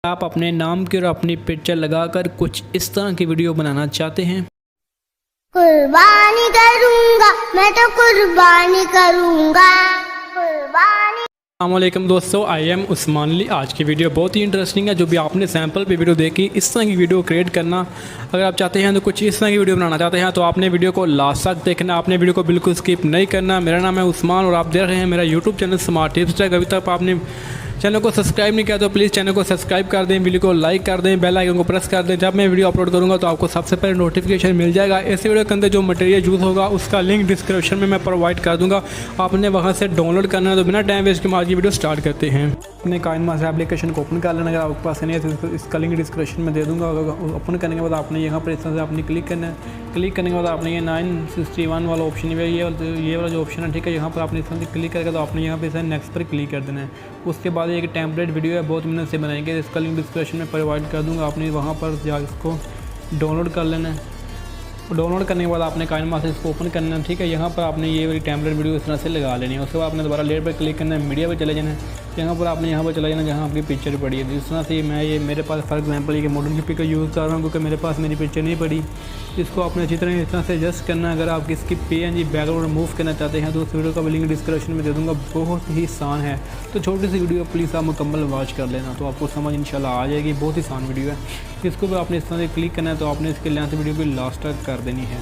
आप अपने नाम की और अपनी पिक्चर लगाकर कुछ इस तरह की वीडियो बनाना चाहते हैं। कुर्बानी करूंगा मैं तो कुर्बानी करूंगा कुर्बानी। अस्सलामुअलैकुम दोस्तों, आई एम उस्मान अली। आज की वीडियो बहुत ही इंटरेस्टिंग है। जो भी आपने सैंपल पे वीडियो देखी, इस तरह की वीडियो क्रिएट करना अगर आप चाहते हैं तो कुछ इस तरह की वीडियो बनाना चाहते हैं तो आपने वीडियो को लास्ट तक देखना। आपने वीडियो को बिल्कुल स्किप नहीं करना। मेरा नाम है उस्मान और आप देख रहे हैं मेरा YouTube channel smart tips tech. अभी तक आपने चैनल को सब्सक्राइब नहीं किया तो प्लीज़ चैनल को सब्सक्राइब कर दें, वीडियो को लाइक कर दें, बेल आइकन को प्रेस कर दें। जब मैं वीडियो अपलोड करूंगा तो आपको सबसे पहले नोटिफिकेशन मिल जाएगा। इस वीडियो के अंदर जो मटेरियल यूज़ होगा उसका लिंक डिस्क्रिप्शन में मैं प्रोवाइड कर दूंगा, आपने वहां से डाउनलोड करना है। तो बिना टाइम वेस्ट के आज की वीडियो स्टार्ट करते हैं। अपने काइनमास्टर एप्लीकेशन को ओपन कर लेना। अगर आपके पास नहीं है तो इसका लिंक डिस्क्रिप्शन में दे दूँगा। ओपन करने के बाद आपने यहाँ पर इस तरह से आपने क्लिक करना है। क्लिक करने के बाद आपने ये 961 वाला ऑप्शन है, ये वाला जो ऑप्शन है, ठीक है, यहाँ पर आपने इस तरह से क्लिक करके तो आपने यहाँ पे नेक्स्ट पर क्लिक कर देना है। उसके बाद एक टेम्पलेट वीडियो है, बहुत मिनट से बनाएंगे, इसका लिंक डिस्क्रिप्शन में प्रोवाइड कर दूंगा। आपने वहाँ पर जाकर इसको डाउनलोड कर लेना है। डाउनलोड करने के बाद आपने काइनमास्टर इसको ओपन करना है, ठीक है। यहाँ पर आपने ये वाली टेम्पलेट वीडियो इस तरह से लगा लेनी है। उसके बाद आपने दोबारा लेयर पर क्लिक करना है, मीडिया पर चले जाना है। यहाँ पर आपने यहाँ पर चला जाना जहाँ आपकी पिक्चर पड़ी है। इस तरह से मैं ये मेरे पास फॉर एग्जांपल ये मॉडर्न की पिक्चर यूज़ कर रहा हूँ क्योंकि मेरे पास मेरी पिक्चर नहीं पड़ी। इसको आपने अच्छी तरह इस तरह से एडजस्ट करना है। अगर आप इसकी PNG बैकग्राउंड रिमूव करना चाहते हैं तो उस वीडियो का लिंक डिस्क्रिप्शन में दे दूँगा, बहुत ही आसान है। तो छोटी सी वीडियो प्लीज़ आप मुकम्मल वॉच कर लेना तो आपको समझ इंशाल्लाह आ जाएगी। बहुत ही आसान वीडियो है। इसको भी आपने इस तरह से क्लिक करना है तो आपने इसके लेंथ वीडियो को लास्ट तक कर देनी है।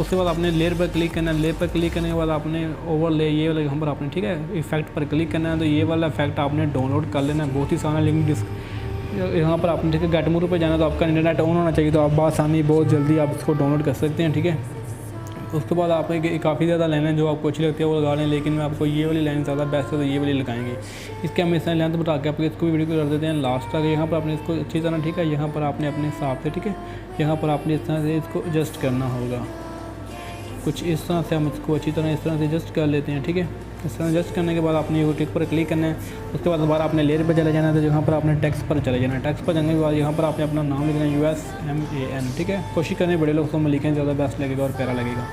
उसके बाद आपने लेयर पर क्लिक करना है। लेयर पर क्लिक करने के बाद आपने ओवरले ये वाला यहाँ पर आपने, ठीक है, इफेक्ट पर क्लिक करना है। तो ये वाला इफेक्ट आपने डाउनलोड कर लेना है। बहुत ही आसान लिंक यहाँ पर आपने, ठीक है, गेट मोड पर जाना तो आपका इंटरनेट ऑन होना चाहिए तो आप आसानी बहुत जल्दी आप इसको डाउनलोड कर सकते हैं, ठीक है। उसके बाद आपने काफ़ी ज़्यादा लाइनें जो आपको अच्छी लगती है वो लगा लें, लेकिन मैं आपको ये वाली लाइन ज़्यादा बेस्ट है तो ये वाली लगाएंगे। इसके हम इस लेंथ बता के आपको इसको वीडियो को कर देते हैं लास्ट तक। यहाँ पर आपने इसको अच्छी तरह, ठीक है, यहाँ पर आपने अपने हिसाब से, ठीक है, यहाँ पर आपने इस तरह से इसको एडजस्ट करना होगा। कुछ इस तरह से हम इसको अच्छी तरह इस तरह से एडजस्ट कर लेते हैं, ठीक है। इस तरह एडजस्ट करने के बाद आपने ये टिक पर क्लिक करना है। उसके बाद दोबारा आपने लेयर पर चले जाना है तो यहाँ पर आपने टेक्स्ट पर चले जाना है। टेक्स्ट पर जाने के बाद यहाँ पर आपने अपना नाम लिखना है USMAN, ठीक है। कोशिश करें बड़े लोग में लिखें, ज़्यादा बेस्ट लगेगा और प्यारा लगेगा।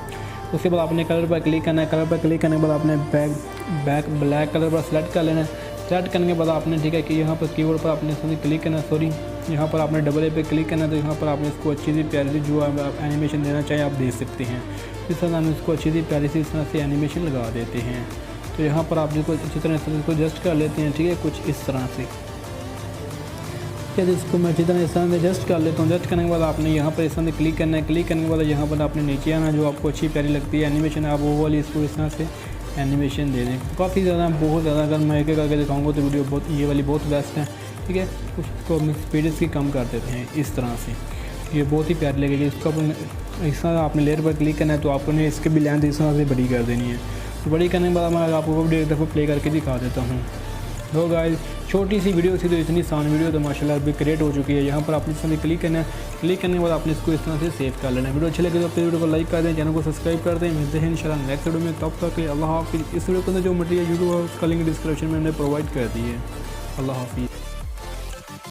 उसके बाद आपने कलर पर क्लिक करना है। कलर पर क्लिक करने के बाद आपने बैक ब्लैक कलर पर सेलेक्ट कर लेना है। सेलेक्ट करने के बाद आपने, ठीक है, कि यहाँ पर कीबोर्ड पर आपने इसमें क्लिक करना है, सॉरी, यहाँ पर आपने डबल ए पे क्लिक करना है। तो यहाँ पर आपने इसको अच्छी सी प्यारी सी जो आप एनिमेशन देना चाहें आप दे सकते हैं। इस तरह हम इसको अच्छी सी प्यारी सी इस तरह से एनिमेशन लगा देते हैं। तो यहाँ पर आप इसको अच्छी तरह से इसको एडजस्ट कर लेते हैं, ठीक है, कुछ इस तरह से, ठीक है। इसको मैं अच्छी तरह इस तरह से एडजस्ट कर लेता हूँ। एडजस्ट करने के बाद आपने यहाँ पर इस तरह से क्लिक करना है। क्लिक करने के बाद यहाँ पर आपने नीचे आना, जो आपको अच्छी प्यारी लगती है एनिमेशन, आप वो वाली इसको इस तरह से एनिमेशन दे दें। काफ़ी ज़्यादा, बहुत ज़्यादा, अगर मैं एक करके दिखाऊंगा तो वीडियो बहुत, ये वाली बहुत बेस्ट है, ठीक है। उसको हम स्पीड इसकी कम कर देते हैं इस तरह से, ये बहुत ही प्यारी लगेगी। इसको इस तरह आपने लेयर पर क्लिक करना है तो आपने इसके भी लेंथ इस तरह से बड़ी कर देनी है। तो बड़ी करने के बाद मैं आपको वीडियो एक दफ़ा प्ले करके दिखा देता हूँ। तो गाइस, छोटी सी वीडियो थी तो इतनी आसान वीडियो तो माशाल्लाह अभी क्रिएट हो चुकी है। यहाँ पर आपने इस तरह क्लिक करना है। क्लिक करने के बाद आपने इसको इस तरह से सेव कर लेना है। वीडियो अच्छी लगे तो अपनी वीडियो को लाइक कर दें, चैनल को सब्सक्राइब कर दें। मिलते हैं इंशाल्लाह नेक्स्ट वीडियो में, तब तक अल्लाह हाफिज़। इस वीडियो के अंदर जो मटेरियल यूट्यूब है उसका लिंक डिस्क्रिप्शन में मैंने प्रोवाइड कर दी है। अल्लाह हाफिज़।